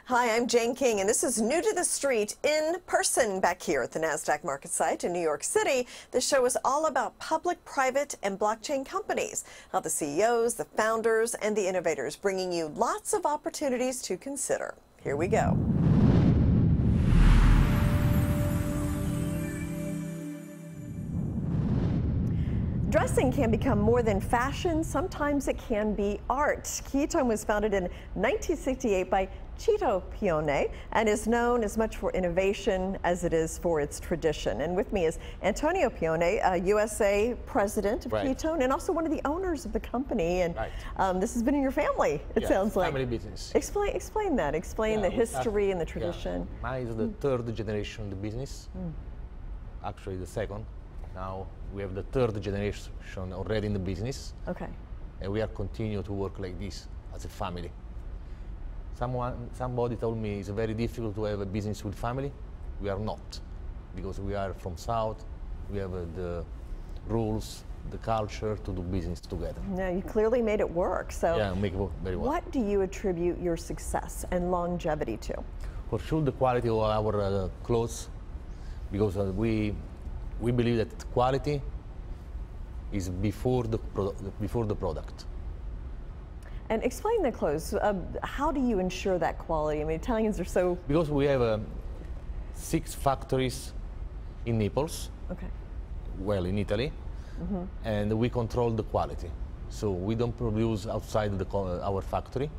Hi, I'm Jane King, and this is New to the Street in person back here at the NASDAQ market site in New York City. This show is all about public, private, and blockchain companies, how the CEOs, the founders, and the innovators bringing you lots of opportunities to consider. Here we go. Dressing can become more than fashion. Sometimes it can be art. Kiton was founded in 1968 by Paone and is known as much for innovation as it is for its tradition. And with me is Antonio Paone, USA president of Kiton and also one of the owners of the company. And this has been in your family, it sounds like. Family business. Explain that. Explain the history and the tradition. Mine is the third generation of the business. Actually, the second. Now we have the third generation already in the business. Okay. And we are continue to work like this as a family. Somebody told me it's very difficult to have a business with family. We are not, because we are from South. We have the rules, the culture to do business together. Yeah, you clearly made it work. So yeah, make it work very well. What do you attribute your success and longevity to? For sure, the quality of our clothes, because we believe that quality is before the product. And explain the clothes. How do you ensure that quality? I mean, Italians are so... Because we have 6 factories in Naples, well, in Italy, and we control the quality. So we don't produce outside our factory,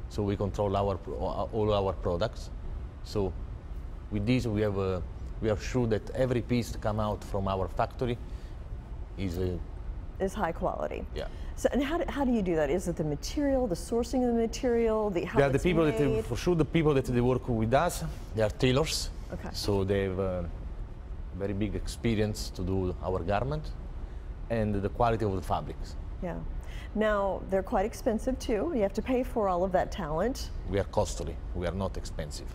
so we control all our products. So with this, we are sure that every piece that comes out from our factory is high quality. Yeah. So, and how do you do that? Is it the material, the sourcing of the material, how the people made? For sure, the people that they work with us, they are tailors. Okay. So they have very big experience to do our garment and the quality of the fabrics. Yeah. Now, they're quite expensive too. You have to pay for all of that talent. We are costly. We are not expensive.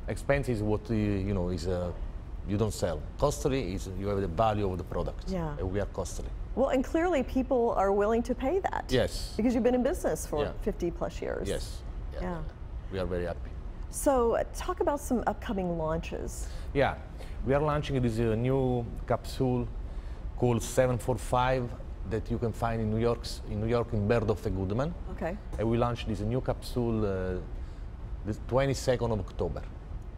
Expensive is what you don't sell. Costly is you have the value of the product. Yeah. And we are costly. Well, and clearly people are willing to pay that. Yes. Because you've been in business for 50 plus years. Yes. Yeah. We are very happy. So talk about some upcoming launches. Yeah. We are launching this new capsule called 745 that you can find in New York in Bergdorf and Goodman. Okay. And we launched this new capsule the 22nd of October.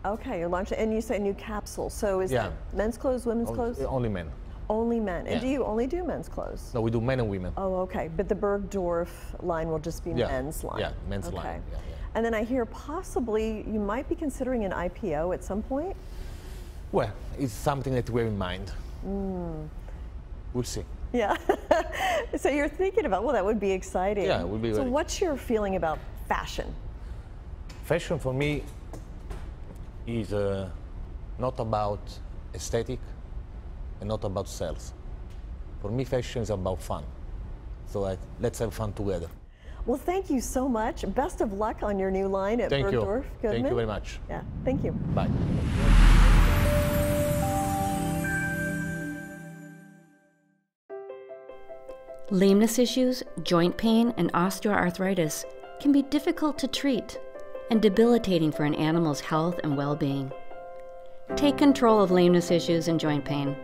Okay, you're launching, and you say new capsule. So is that men's clothes, women's clothes? Only men. Only men. And do you only do men's clothes? No, we do men and women. Oh, okay. But the Bergdorf line will just be men's line. Yeah, men's line. Yeah. And then I hear possibly you might be considering an IPO at some point? Well, it's something that we have in mind. We'll see. Yeah. So you're thinking about, well, that would be exciting. Yeah, it would be. So what's your feeling about fashion? Fashion for me is not about aesthetic and not about sales. For me, fashion is about fun. So let's have fun together. Well, thank you so much. Best of luck on your new line at Bergdorf Goodman. Thank you very much. Yeah, thank you. Bye. Lameness issues, joint pain, and osteoarthritis can be difficult to treat and debilitating for an animal's health and well-being. Take control of lameness issues and joint pain.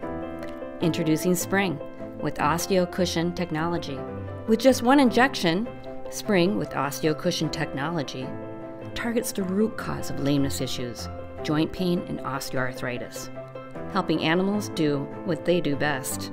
Introducing Spring with OsteoCushion technology. With just one injection, Spring with OsteoCushion technology targets the root cause of lameness issues, joint pain, and osteoarthritis, helping animals do what they do best.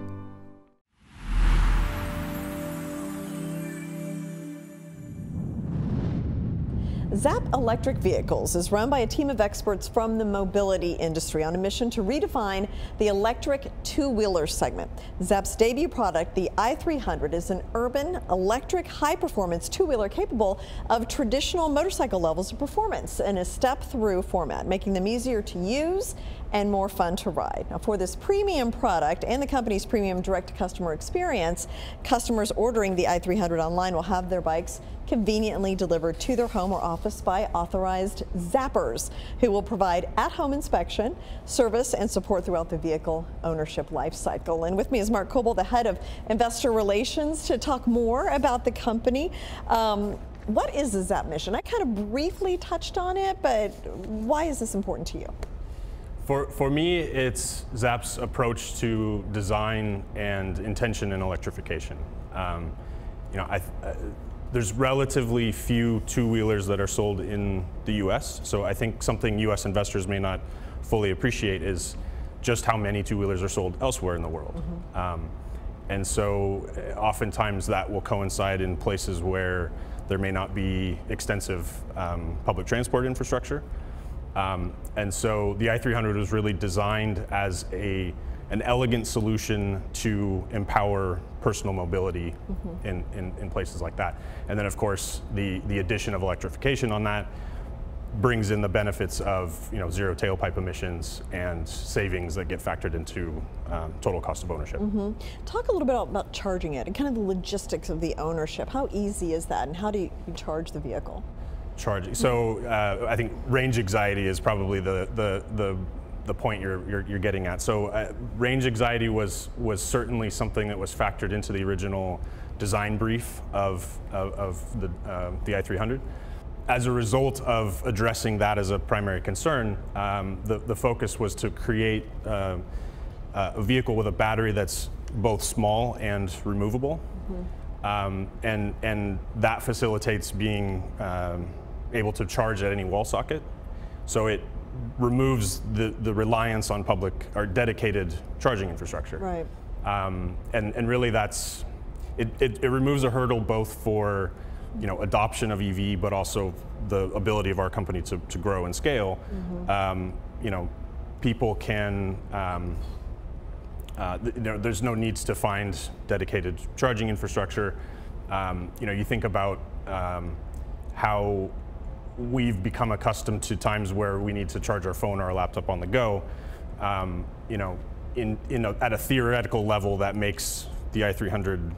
Zapp Electric Vehicles is run by a team of experts from the mobility industry on a mission to redefine the electric two-wheeler segment. Zapp's debut product, the i300, is an urban electric high-performance two-wheeler capable of traditional motorcycle levels of performance in a step-through format, making them easier to use and more fun to ride. Now, for this premium product and the company's premium direct-to-customer experience, customers ordering the i300 online will have their bikes conveniently delivered to their home or office by authorized Zappers, who will provide at-home inspection, service, and support throughout the vehicle ownership life cycle. And with me is Kobal, the head of investor relations, to talk more about the company. what is the Zapp mission? I kind of briefly touched on it, but why is this important to you? For me, it's Zapp's approach to design and intention in electrification. There's relatively few two-wheelers that are sold in the U.S., so I think something U.S. investors may not fully appreciate is just how many two-wheelers are sold elsewhere in the world. And so oftentimes that will coincide in places where there may not be extensive public transport infrastructure. And so the i300 was really designed as an elegant solution to empower personal mobility in places like that. And then of course the addition of electrification on that brings in the benefits of zero tailpipe emissions and savings that get factored into total cost of ownership. Talk a little bit about charging it and kind of the logistics of the ownership. How easy is that, and how do you charge the vehicle? Charging. So I think range anxiety is probably the point you're getting at. So range anxiety was certainly something that was factored into the original design brief of the i300. As a result of addressing that as a primary concern, the focus was to create a vehicle with a battery that's both small and removable, and that facilitates being able to charge at any wall socket. So it removes the reliance on public or dedicated charging infrastructure. Right. And really it removes a hurdle both for adoption of EV, but also the ability of our company to grow and scale. People can, there's no needs to find dedicated charging infrastructure. You think about how we've become accustomed to times where we need to charge our phone or our laptop on the go. At a theoretical level, that makes the i300,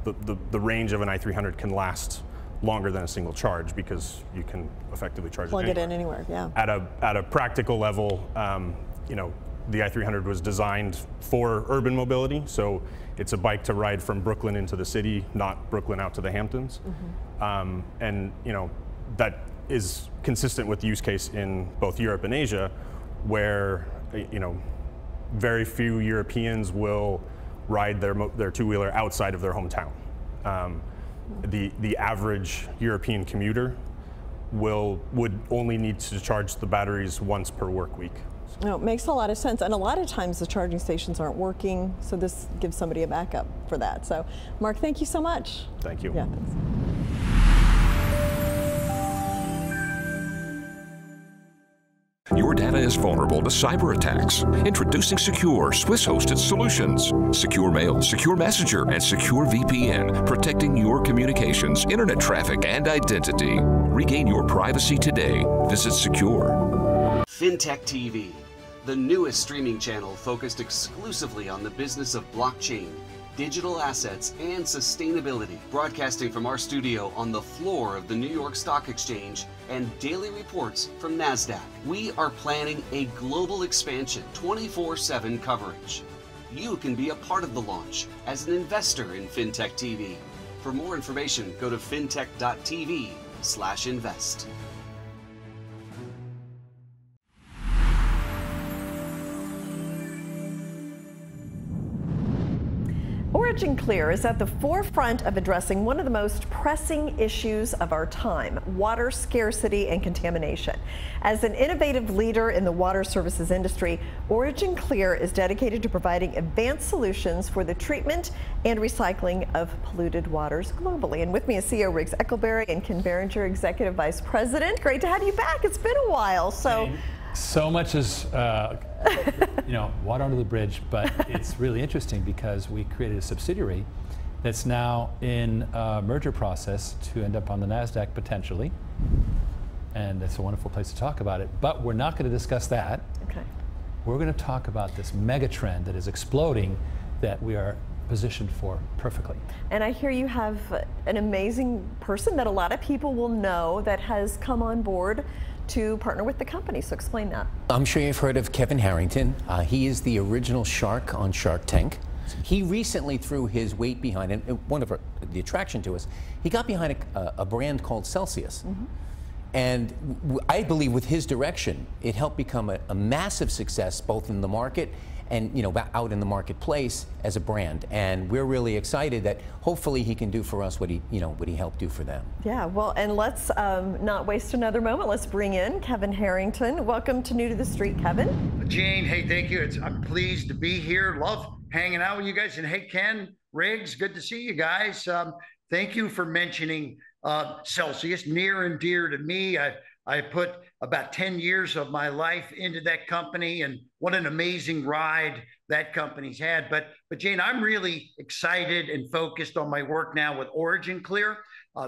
the range of an i300 can last longer than a single charge because you can effectively charge plug it in anywhere. Yeah. At a practical level, the i300 was designed for urban mobility, so it's a bike to ride from Brooklyn into the city, not Brooklyn out to the Hamptons. And that is consistent with use case in both Europe and Asia, where very few Europeans will ride their two-wheeler outside of their hometown. The average European commuter would only need to charge the batteries once per work week. No, it makes a lot of sense, and a lot of times the charging stations aren't working, so this gives somebody a backup for that. So, Mark, thank you so much. Thank you. Yeah, thanks. Your data is vulnerable to cyber attacks. Introducing SKUR Swiss-hosted solutions. Secure Mail, Secure Messenger, and Secure VPN, protecting your communications, internet traffic, and identity. Regain your privacy today. Visit SKUR. FinTech TV, the newest streaming channel focused exclusively on the business of blockchain, digital assets, and sustainability. Broadcasting from our studio on the floor of the New York Stock Exchange and daily reports from NASDAQ. We are planning a global expansion, 24/7 coverage. You can be a part of the launch as an investor in FinTech TV. For more information, go to fintech.tv/invest. OriginClear is at the forefront of addressing one of the most pressing issues of our time, water scarcity and contamination. As an innovative leader in the water services industry, OriginClear is dedicated to providing advanced solutions for the treatment and recycling of polluted waters globally. And with me is CEO Eckelberry and Ken Berenger, Executive Vice President. Great to have you back. It's been a while. So much is, water under the bridge, but it's really interesting because we created a subsidiary that's now in a merger process to end up on the NASDAQ potentially. And it's a wonderful place to talk about it. But we're not going to discuss that. Okay. We're going to talk about this mega trend that is exploding that we are positioned for perfectly. And I hear you have an amazing person that a lot of people will know that has come on board to partner with the company, so explain that. I'm sure you've heard of Kevin Harrington. He is the original shark on Shark Tank. He recently threw his weight behind, and one of the attraction to us, he got behind a brand called Celsius. And I believe with his direction, it helped become a massive success both in the market and out in the marketplace as a brand. And we're really excited that hopefully he can do for us what he helped do for them. Yeah, well, and let's not waste another moment. Let's bring in Kevin Harrington. Welcome to New to the Street, Kevin. Jane, hey, thank you. I'm pleased to be here. Love hanging out with you guys. And hey, Ken, Riggs, good to see you guys. Thank you for mentioning Celsius, near and dear to me. I put about 10 years of my life into that company, and what an amazing ride that company's had. But Jane, I'm really excited and focused on my work now with OriginClear.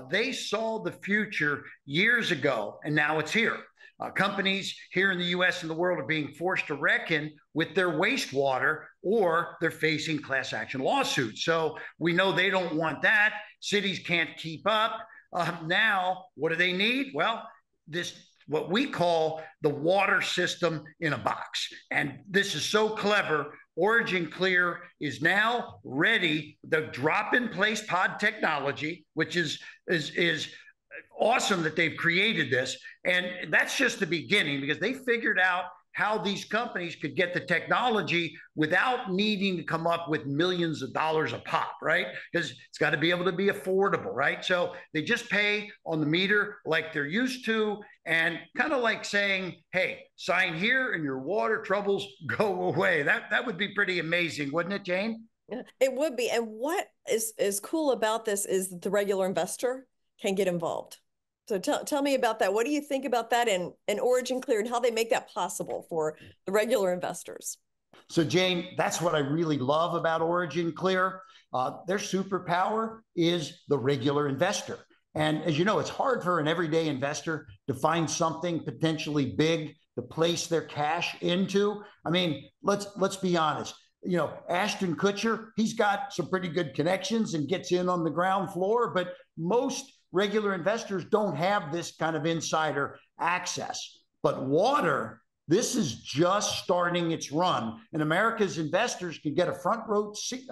They saw the future years ago, and now it's here. Companies here in the US and the world are being forced to reckon with their wastewater, or they're facing class action lawsuits. So we know they don't want that. Cities can't keep up. Now, what do they need? Well, what we call the water system in a box. And this is so clever. OriginClear is now ready. The drop-in-place pod technology, which is awesome that they've created this. And that's just the beginning, because they figured out how these companies could get the technology without needing to come up with millions of dollars a pop, right? Because it's got to be able to be affordable, right? So they just pay on the meter like they're used to, and kind of like saying, hey, sign here and your water troubles go away. That would be pretty amazing, wouldn't it, Jane? It would be. And what is cool about this is that the regular investor can get involved. So tell me about that. What do you think about that and OriginClear, and how they make that possible for the regular investors? So Jane, that's what I really love about OriginClear. Their superpower is the regular investor. And as you know, it's hard for an everyday investor to find something potentially big to place their cash into. I mean, let's be honest. Ashton Kutcher, he's got some pretty good connections and gets in on the ground floor, but most regular investors don't have this kind of insider access. But water, this is just starting its run, and America's investors can get a front row seat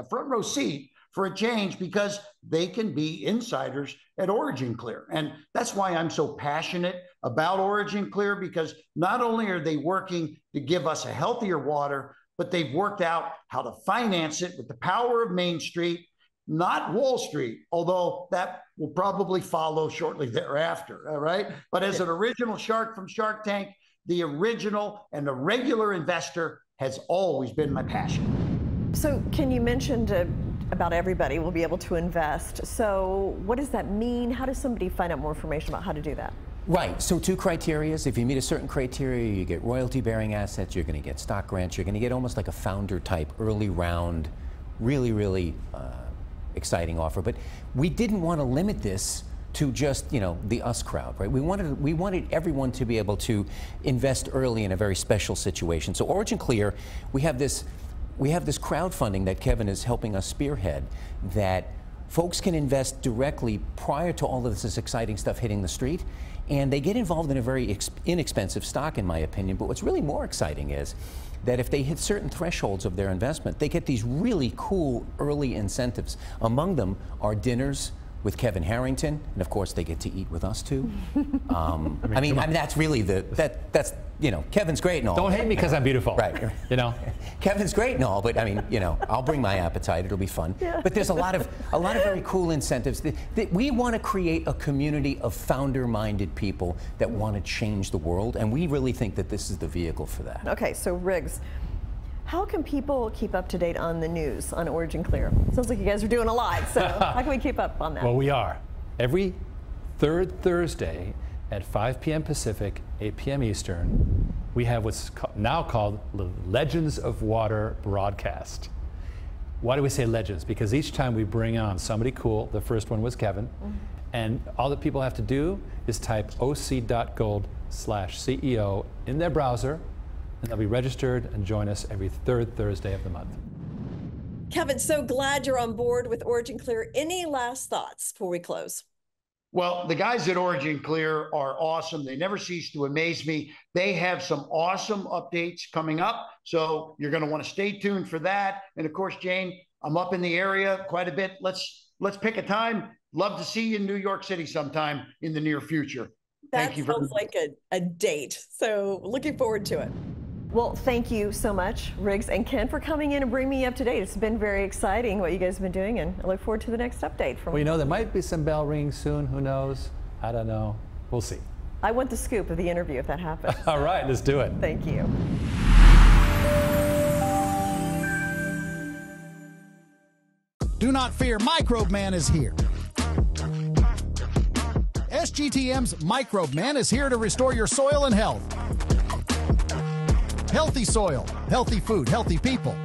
for a change, because they can be insiders at OriginClear. And that's why I'm so passionate about OriginClear, because not only are they working to give us a healthier water, but they've worked out how to finance it with the power of Main Street, not Wall Street, although that will probably follow shortly thereafter, all right? But as an original shark from Shark Tank, the original and the regular investor has always been my passion. So Ken, you mentioned about everybody will be able to invest. So what does that mean? How does somebody find out more information about how to do that? Right, so 2 criteria. If you meet a certain criteria, you get royalty-bearing assets, you're going to get stock grants, you're going to get almost like a founder type early round, really exciting offer. But we didn't want to limit this to just the us crowd, right? We wanted everyone to be able to invest early in a very special situation. So OriginClear, we have this crowdfunding that Kevin is helping us spearhead, that folks can invest directly prior to all of this exciting stuff hitting the street, and they get involved in a very inexpensive stock, in my opinion. But what's really more exciting is that if they hit certain thresholds of their investment, they get these really cool early incentives. Among them are dinners with Kevin Harrington, and of course they get to eat with us too. I mean, that's really that's Kevin's great and all. Don't hate me because I'm beautiful. Right. Kevin's great and all, but I mean, I'll bring my appetite. It'll be fun. Yeah. But there's a lot of very cool incentives. We want to create a community of founder-minded people that want to change the world, and we really think that this is the vehicle for that. Okay, so Riggs, how can people keep up to date on the news on OriginClear? Sounds like you guys are doing a lot, so how can we keep up on that? Well, we are. Every third Thursday at 5 p.m. Pacific, 8 p.m. Eastern, we have what's now called the Legends of Water broadcast. Why do we say legends? Because each time we bring on somebody cool. The first one was Kevin. And all that people have to do is type oc.gold/CEO in their browser, and they'll be registered and join us every third Thursday of the month. Kevin, so glad you're on board with OriginClear. Any last thoughts before we close? Well, the guys at OriginClear are awesome. They never cease to amaze me. They have some awesome updates coming up, so you're going to want to stay tuned for that. And of course, Jane, I'm up in the area quite a bit. Let's pick a time. Love to see you in New York City sometime in the near future. That sounds like a date. So looking forward to it. Well, thank you so much, Riggs and Ken, for coming in and bringing me up to date. It's been very exciting what you guys have been doing, and I look forward to the next update. From well, you know, there might be some bell ringing soon. Who knows? I don't know. We'll see. I want the scoop of the interview if that happens. All right, let's do it. Thank you. Do not fear, Microbe Man is here. SGTM's Microbe Man is here to restore your soil and health. Healthy soil, healthy food, healthy people.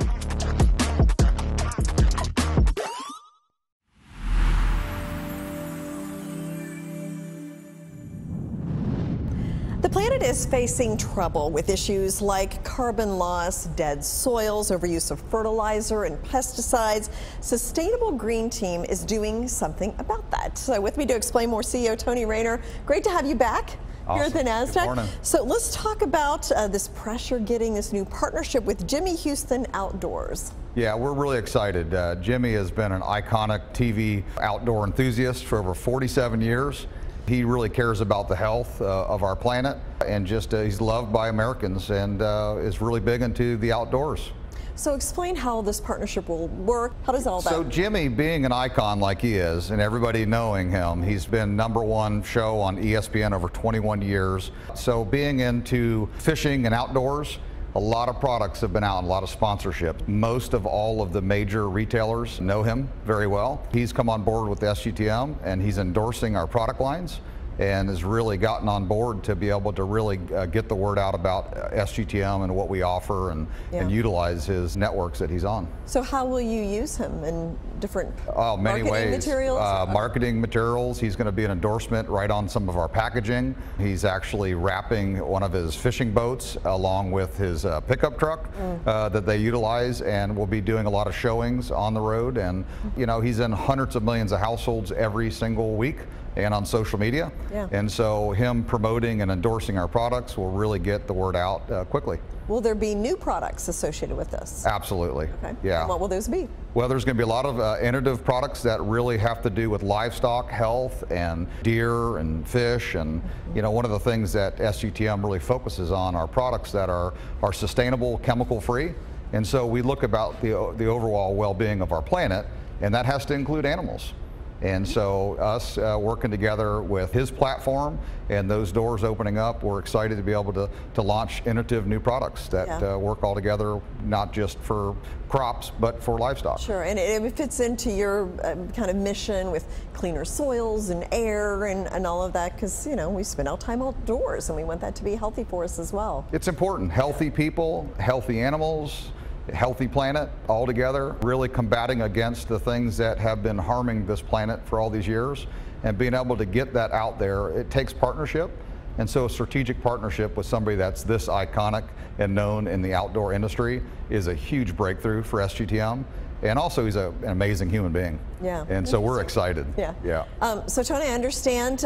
The planet is facing trouble with issues like carbon loss, dead soils, overuse of fertilizer and pesticides. Sustainable Green Team is doing something about that. So with me to explain more, CEO Tony Raynor. Great to have you back. Here at the NASDAQ. Good morning. So let's talk about this pressure getting this new partnership with Jimmy Houston Outdoors. Yeah, we're really excited. Jimmy has been an iconic TV outdoor enthusiast for over 47 years. He really cares about the health of our planet, and just he's loved by Americans, and is really big into the outdoors. So explain how this partnership will work. How does all that? So Jimmy, being an icon like he is, and everybody knowing him, he's been #1 show on ESPN over 21 years. So being into fishing and outdoors, a lot of products have been out, and a lot of sponsorship. Most of all of the major retailers know him very well. He's come on board with SGTM, and he's endorsing our product lines, and has really gotten on board to be able to really get the word out about SGTM and what we offer, and utilize his networks that he's on. So how will you use him in different many marketing ways. materials? Marketing materials. He's going to be an endorsement right on some of our packaging. He's actually wrapping one of his fishing boats along with his pickup truck that they utilize, and we'll be doing a lot of showings on the road. And you know, he's in hundreds of millions of households every single week, and on social media. And so him promoting and endorsing our products will really get the word out quickly. Will there be new products associated with this? Absolutely. Okay. Yeah. And what will those be? Well, there's going to be a lot of innovative products that really have to do with livestock health and deer and fish. And you know, one of the things that SGTM really focuses on are products that are sustainable, chemical free. And so we look about the overall well-being of our planet, and that has to include animals. And so us working together with his platform and those doors opening up, we're excited to be able to launch innovative new products that work all together, not just for crops, but for livestock. Sure, and it fits into your kind of mission with cleaner soils and air and all of that, because you know, we spend our time outdoors and we want that to be healthy for us as well. It's important. Healthy people, healthy animals, healthy planet all together, really combating against the things that have been harming this planet for all these years, and being able to get that out there. It takes partnership, and so a strategic partnership with somebody that's this iconic and known in the outdoor industry is a huge breakthrough for SGTM. And also, he's an amazing human being. Yeah. And so we're excited. Yeah. Yeah. So Tony, I understand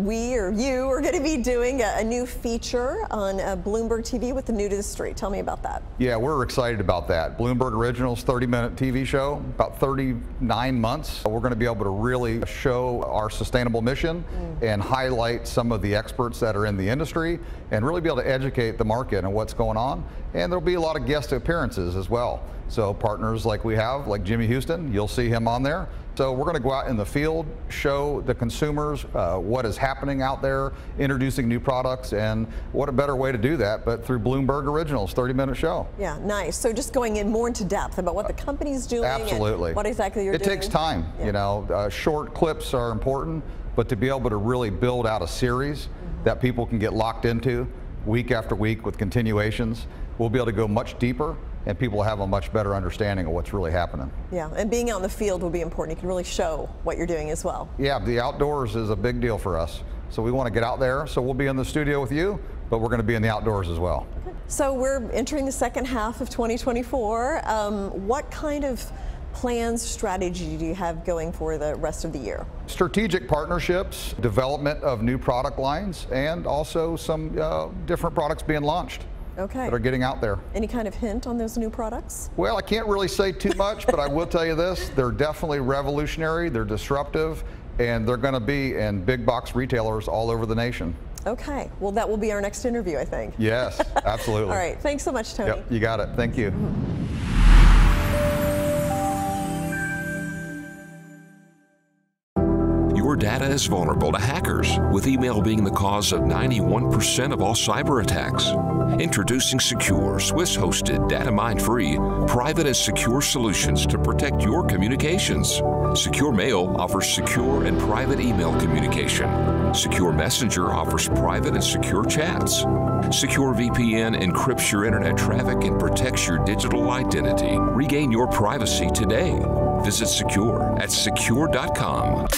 we or you are going to be doing a new feature on Bloomberg TV with the New to the Street. Tell me about that. Yeah, we're excited about that. Bloomberg Originals 30-minute TV show, about 39 months. We're going to be able to really show our sustainable mission and highlight some of the experts that are in the industry, and really be able to educate the market on what's going on. And there'll be a lot of guest appearances as well. So partners like we have, like Jimmy Houston, you'll see him on there. So we're going to go out in the field, show the consumers what is happening out there, introducing new products, and what a better way to do that but through Bloomberg Originals 30-minute show. Yeah, nice. So just going in more into depth about what the company's doing. Absolutely. And what exactly you're doing. It takes time. You know, short clips are important, but to be able to really build out a series that people can get locked into week after week with continuations, we'll be able to go much deeper, and people have a much better understanding of what's really happening. Yeah, and being out in the field will be important. You can really show what you're doing as well. Yeah, the outdoors is a big deal for us. So we want to get out there. So we'll be in the studio with you, but we're going to be in the outdoors as well. Okay. So we're entering the second half of 2024. What kind of plans, strategy do you have going for the rest of the year? Strategic partnerships, development of new product lines, and also some different products being launched. that are getting out there. Any kind of hint on those new products? Well, I can't really say too much, but I will tell you this. They're definitely revolutionary, they're disruptive, and they're going to be in big box retailers all over the nation. Okay, well that will be our next interview, I think. Yes, absolutely. All right, thanks so much, Tony. Yep, you got it. Thank you. Your data is vulnerable to hackers, with email being the cause of 91% of all cyber attacks. Introducing SKUR, Swiss-hosted, data-mine-free, private and secure solutions to protect your communications. Secure Mail offers secure and private email communication. Secure Messenger offers private and secure chats. Secure VPN encrypts your internet traffic and protects your digital identity. Regain your privacy today. Visit SKUR at sekur.com.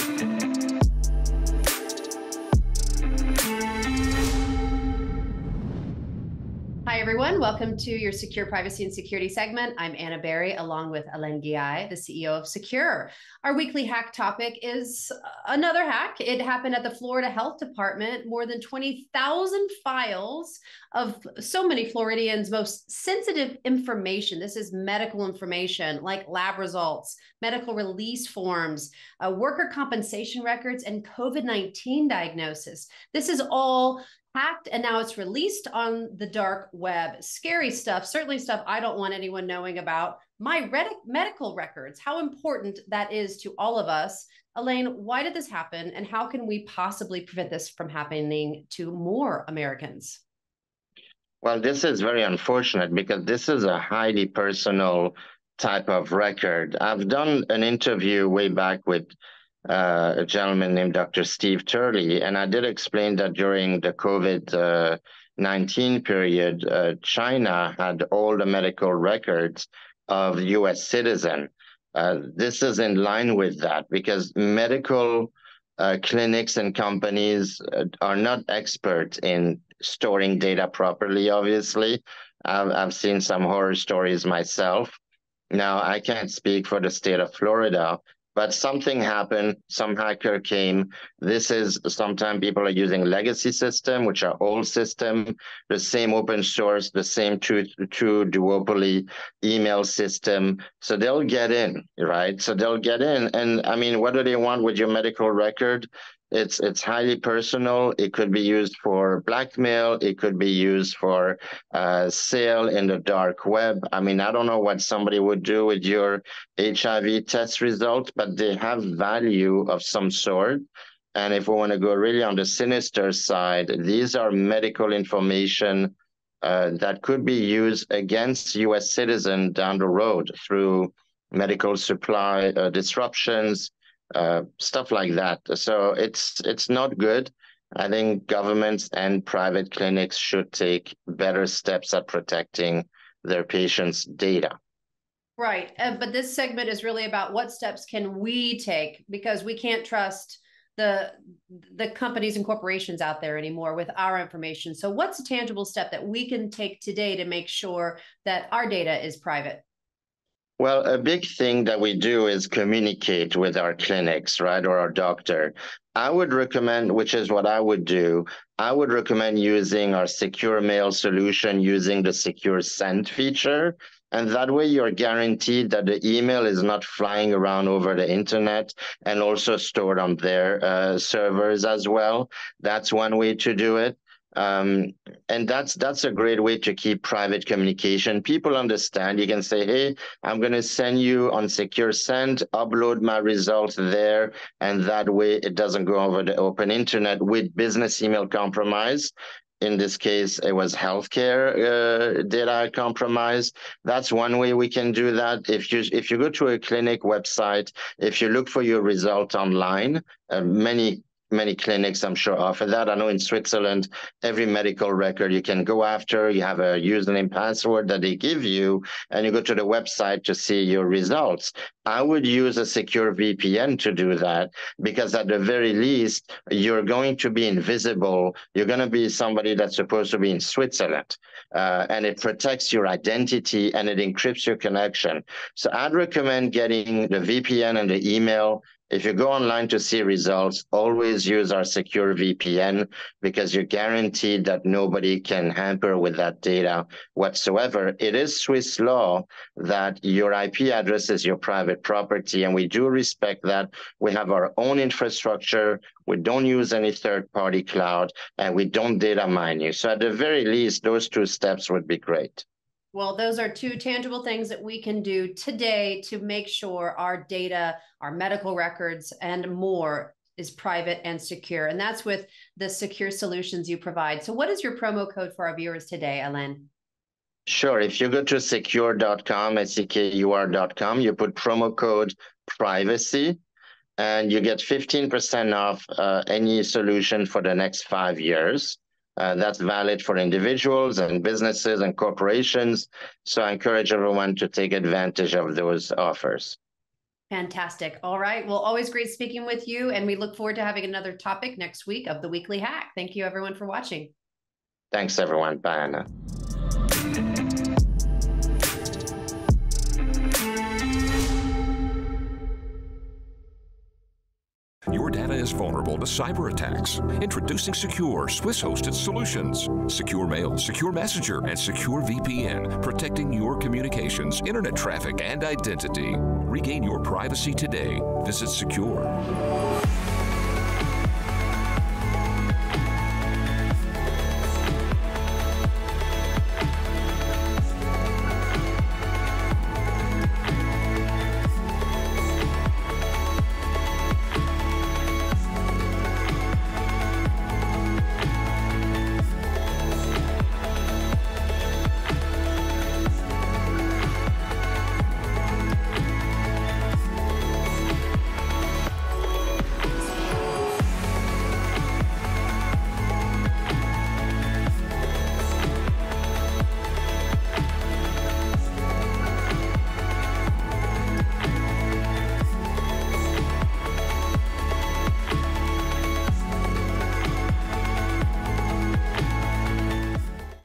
Hi, everyone. Welcome to your Secure Privacy and Security segment. I'm Anna Berry, along with Alain Ghiai, the CEO of Sekur. Our weekly hack topic is another hack. It happened at the Florida Health Department. More than 20,000 files of so many Floridians' most sensitive information. This is medical information like lab results, medical release forms, worker compensation records, and COVID-19 diagnosis. This is all hacked, and now it's released on the dark web. Scary stuff, certainly stuff I don't want anyone knowing about. My medical records, how important that is to all of us. Alain, why did this happen, and how can we possibly prevent this from happening to more Americans? Well, this is very unfortunate because this is a highly personal type of record. I've done an interview way back with a gentleman named Dr. Steve Turley, and I did explain that during the COVID-19 period, China had all the medical records of U.S. citizens. This is in line with that because medical clinics and companies are not experts in storing data properly, obviously. I've seen some horror stories myself. Now, I can't speak for the state of Florida, but something happened, some hacker came. This is sometimes people are using legacy system, which are old system, the same open source, the same true duopoly email system. So they'll get in, right? So they'll get in. And I mean, what do they want with your medical record? It's highly personal. It could be used for blackmail. It could be used for sale in the dark web. I mean, I don't know what somebody would do with your HIV test results, but they have value of some sort. And if we want to go really on the sinister side, these are medical information that could be used against U.S. citizens down the road through medical supply disruptions, stuff like that. So it's not good. I think governments and private clinics should take better steps at protecting their patients' data. Right. But this segment is really about what steps can we take, because we can't trust the companies and corporations out there anymore with our information. So what's a tangible step that we can take today to make sure that our data is private? Well, a big thing that we do is communicate with our clinics, right, or our doctor. I would recommend, which is what I would do, I would recommend using our secure mail solution using the secure send feature. And that way you're guaranteed that the email is not flying around over the internet and also stored on their servers as well. That's one way to do it. And that's a great way to keep private communication. People understand. You can say, hey, I'm going to send you on Secure Send, upload my results there, and that way it doesn't go over the open internet with business email compromise. In this case, it was healthcare data compromise. That's one way we can do that. If you go to a clinic website, if you look for your result online, many clinics, I'm sure, offer that. I know in Switzerland, every medical record you can go after, you have a username, password that they give you, and you go to the website to see your results. I would use a secure VPN to do that, because at the very least, you're going to be invisible. You're going to be somebody that's supposed to be in Switzerland, and it protects your identity and it encrypts your connection. So I'd recommend getting the VPN and the email If you go online to see results, always use our secure VPN because you're guaranteed that nobody can hamper with that data whatsoever. It is Swiss law that your IP address is your private property, and we do respect that. We have our own infrastructure. We don't use any third-party cloud, and we don't data mine you. So at the very least, those two steps would be great. Well, those are two tangible things that we can do today to make sure our data, our medical records, and more is private and secure. And that's with the secure solutions you provide. So what is your promo code for our viewers today, Alain? Sure. If you go to sekur.com, SEKUR.com, you put promo code privacy, and you get 15% off any solution for the next 5 years. That's valid for individuals and businesses and corporations. So I encourage everyone to take advantage of those offers. Fantastic. All right. Well, always great speaking with you. And we look forward to having another topic next week of the Weekly Hack. Thank you, everyone, for watching. Thanks, everyone. Bye, Anna. Your data is vulnerable to cyber attacks. Introducing SKUR Swiss-hosted solutions. Secure Mail, Secure Messenger, and Secure VPN, protecting your communications, internet traffic, and identity. Regain your privacy today. Visit SKUR.